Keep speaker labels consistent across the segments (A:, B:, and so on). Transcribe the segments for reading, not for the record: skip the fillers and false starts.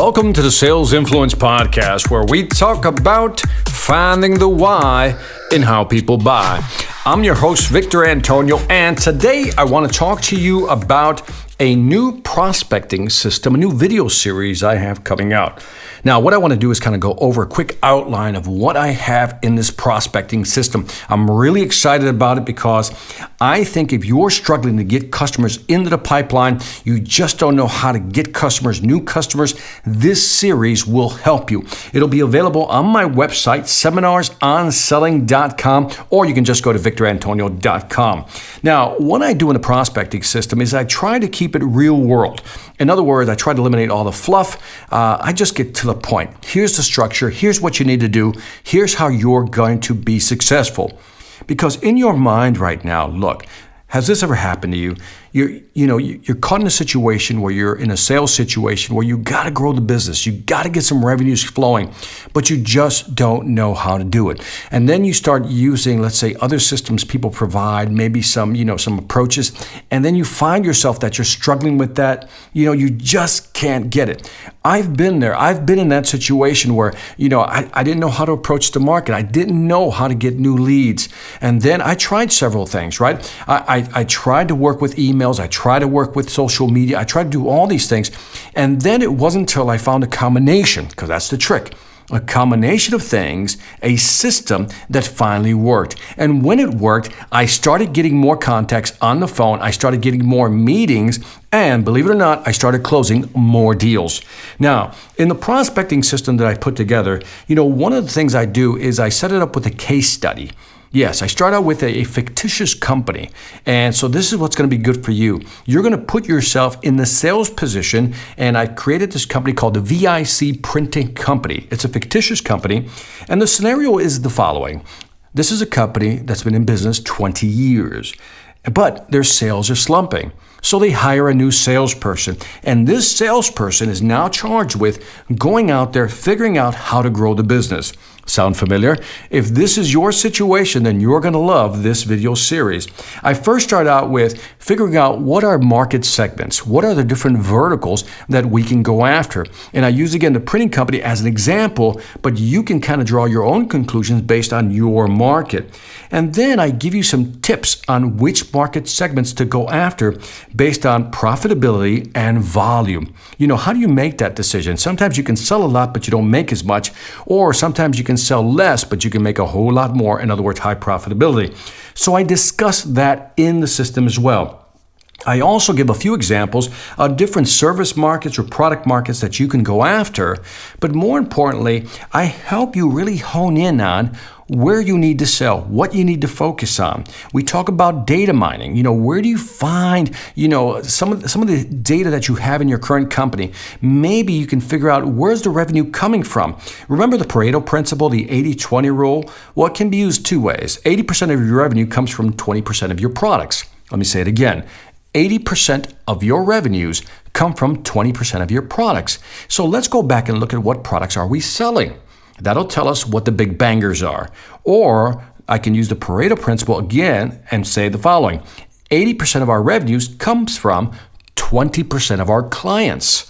A: Welcome to the Sales Influence Podcast, where we talk about finding the why in how people buy. I'm your host, Victor Antonio, and today I want to talk to you about a new prospecting system, a new video series I have coming out. Now, what I want to do is kind of go over a quick outline of what I have in this prospecting system. I'm really excited about it because I think if you're struggling to get customers into the pipeline, you just don't know how to get customers, new customers, this series will help you. It'll be available on my website, seminarsonselling.com, or you can just go to victorantonio.com. Now, what I do in the prospecting system is I try to keep it real world. In other words, I try to eliminate all the fluff. I just get to the point. Here's the structure. Here's what you need to do. Here's how you're going to be successful. Because in your mind right now, look, has this ever happened to you? You're caught in a situation where you're in a sales situation where you got to grow the business. You got to get some revenues flowing, but you just don't know how to do it. And then you start using, let's say, other systems people provide, maybe some approaches, and then you find yourself that you're struggling with that. You just can't get it. I've been there. I've been in that situation where, I didn't know how to approach the market. I didn't know how to get new leads. And then I tried several things, right? I tried to work with emails. I tried to work with social media. I tried to do all these things. And then it wasn't until I found a combination, because that's the trick, a combination of things, a system that finally worked. And when it worked, I started getting more contacts on the phone. I started getting more meetings. And believe it or not, I started closing more deals. Now, in the prospecting system that I put together, one of the things I do is I set it up with a case study. Yes, I start out with a fictitious company. And so this is what's going to be good for you. You're going to put yourself in the sales position. And I created this company called the VIC Printing Company. It's a fictitious company. And the scenario is the following. This is a company that's been in business 20 years, but their sales are slumping. So they hire a new salesperson. And this salesperson is now charged with going out there, figuring out how to grow the business. Sound familiar? If this is your situation, then you're going to love this video series. I first start out with figuring out what are market segments, what are the different verticals that we can go after. And I use, again, the printing company as an example, but you can kind of draw your own conclusions based on your market. And then I give you some tips on which market segments to go after based on profitability and volume. How do you make that decision? Sometimes you can sell a lot, but you don't make as much, or sometimes you can sell less, but you can make a whole lot more. In other words, high profitability. So I discuss that in the system as well. I also give a few examples of different service markets or product markets that you can go after. But more importantly, I help you really hone in on where you need to sell, what you need to focus on. We talk about data mining. Where do you find, some of the data that you have in your current company? Maybe you can figure out where's the revenue coming from. Remember the Pareto principle, the 80-20 rule? Well, it can be used two ways. 80% of your revenue comes from 20% of your products. Let me say it again. 80% of your revenues come from 20% of your products. So let's go back and look at what products are we selling. That'll tell us what the big bangers are. Or I can use the Pareto principle again and say the following. 80% of our revenues comes from 20% of our clients.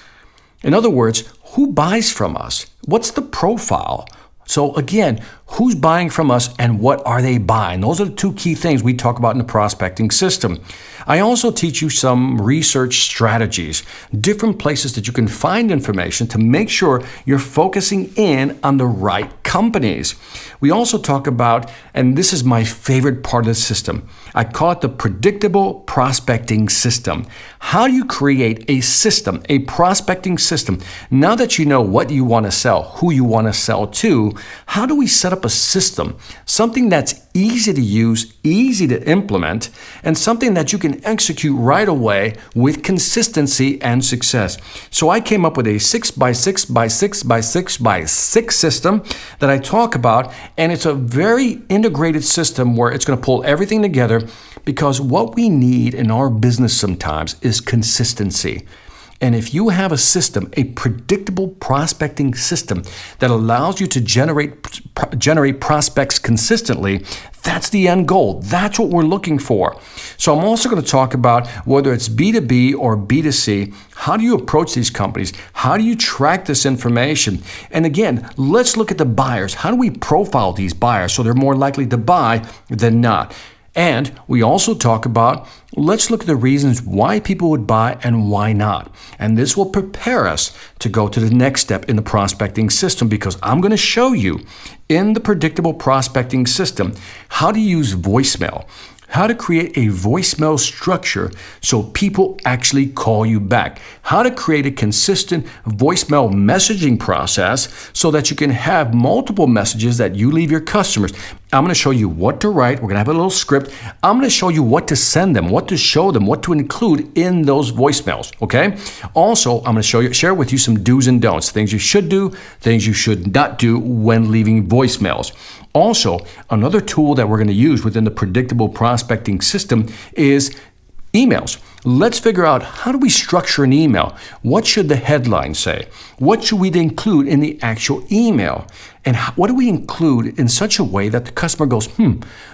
A: In other words, who buys from us? What's the profile? So again, who's buying from us and what are they buying? Those are the two key things we talk about in the prospecting system. I also teach you some research strategies, different places that you can find information to make sure you're focusing in on the right companies. We also talk about, and this is my favorite part of the system, I call it the predictable prospecting system. How do you create a system, a prospecting system? Now that you know what you want to sell, who you want to sell to, how do we set up a system, something that's easy to use, easy to implement, and something that you can execute right away with consistency and success? So I came up with a 6x6x6x6x6 system that I talk about, and it's a very integrated system where it's going to pull everything together, because what we need in our business sometimes is consistency. And if you have a system, a predictable prospecting system that allows you to generate generate prospects consistently, that's the end goal. That's what we're looking for. So I'm also going to talk about whether it's B2B or B2C, how do you approach these companies? How do you track this information? And again, let's look at the buyers. How do we profile these buyers so they're more likely to buy than not? And we also talk about, let's look at the reasons why people would buy and why not. And this will prepare us to go to the next step in the prospecting system, because I'm going to show you in the predictable prospecting system how to use voicemail, how to create a voicemail structure so people actually call you back, how to create a consistent voicemail messaging process so that you can have multiple messages that you leave your customers. I'm going to show you what to write. We're going to have a little script. I'm going to show you what to send them, what to show them, what to include in those voicemails, okay? Also, I'm going to share with you some do's and don'ts, things you should do, things you should not do when leaving voicemails. Also, another tool that we're going to use within the predictable prospecting system is emails. Let's figure out, how do we structure an email? What should the headline say? What should we include in the actual email? And what do we include in such a way that the customer goes,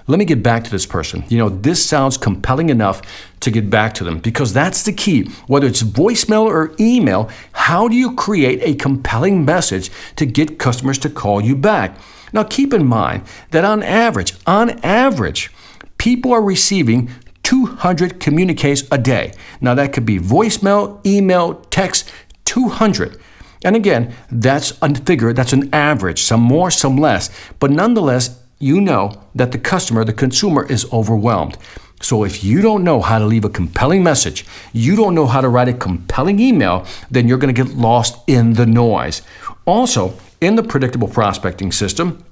A: let me get back to this person. This sounds compelling enough to get back to them, because that's the key. Whether it's voicemail or email, how do you create a compelling message to get customers to call you back? Now, keep in mind that on average, people are receiving 200 communiques a day. Now, that could be voicemail, email, text, 200. And again, that's a figure, that's an average, some more, some less. But nonetheless, you know that the consumer is overwhelmed. So if you don't know how to leave a compelling message, you don't know how to write a compelling email, then you're going to get lost in the noise. Also, in the predictable prospecting system,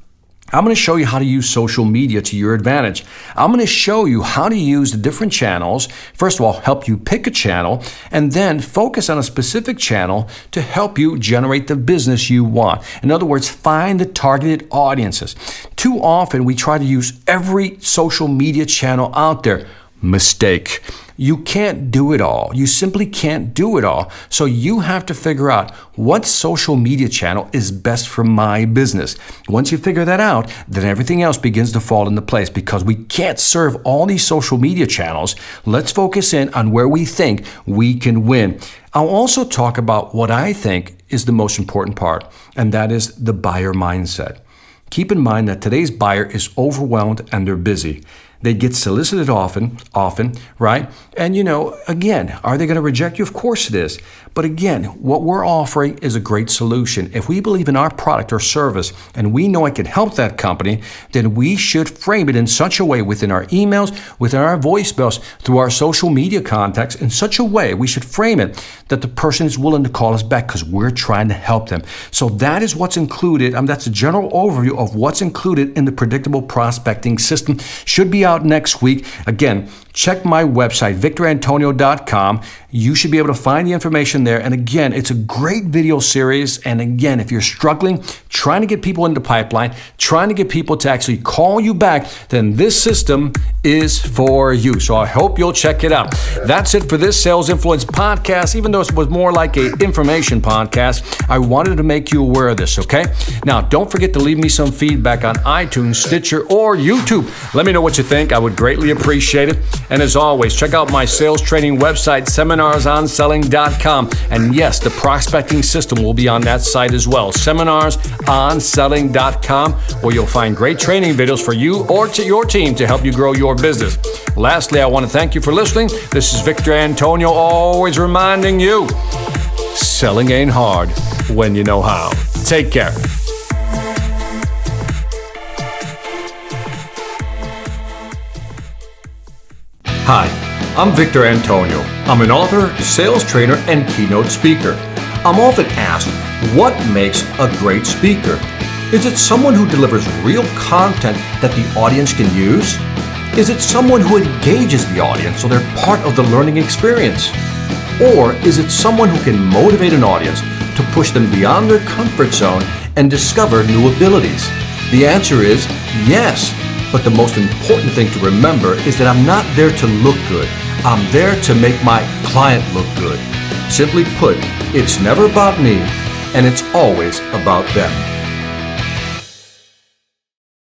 A: I'm going to show you how to use social media to your advantage. I'm going to show you how to use the different channels. First of all, help you pick a channel, and then focus on a specific channel to help you generate the business you want. In other words, find the targeted audiences. Too often, we try to use every social media channel out there. Mistake. You can't do it all. You simply can't do it all. So you have to figure out what social media channel is best for my business. Once you figure that out, then everything else begins to fall into place, because we can't serve all these social media channels. Let's focus in on where we think we can win. I'll also talk about what I think is the most important part, and that is the buyer mindset. Keep in mind that today's buyer is overwhelmed and they're busy. They get solicited often, right? And again, are they going to reject you? Of course it is. But again, what we're offering is a great solution. If we believe in our product or service and we know it can help that company, then we should frame it in such a way within our emails, within our voicemails, through our social media contacts, in such a way we should frame it that the person is willing to call us back because we're trying to help them. So that is what's included. That's a general overview of what's included in the predictable prospecting system. Should be out next week. Again, check my website, victorantonio.com. You should be able to find the information there. And again, it's a great video series. And again, if you're struggling, trying to get people into the pipeline, trying to get people to actually call you back, then this system is for you. So I hope you'll check it out. That's it for this Sales Influence podcast. Even though it was more like an information podcast, I wanted to make you aware of this, okay? Now, don't forget to leave me some feedback on iTunes, Stitcher, or YouTube. Let me know what you think. I would greatly appreciate it. And as always, check out my sales training website, seminarsonselling.com. And yes, the prospecting system will be on that site as well, seminarsonselling.com, where you'll find great training videos for you or to your team to help you grow your business. Lastly, I want to thank you for listening. This is Victor Antonio, always reminding you, selling ain't hard when you know how. Take care. Hi, I'm Victor Antonio. I'm an author, sales trainer, and keynote speaker. I'm often asked, what makes a great speaker? Is it someone who delivers real content that the audience can use? Is it someone who engages the audience so they're part of the learning experience? Or is it someone who can motivate an audience to push them beyond their comfort zone and discover new abilities? The answer is yes. But the most important thing to remember is that I'm not there to look good. I'm there to make my client look good. Simply put, it's never about me, and it's always about them.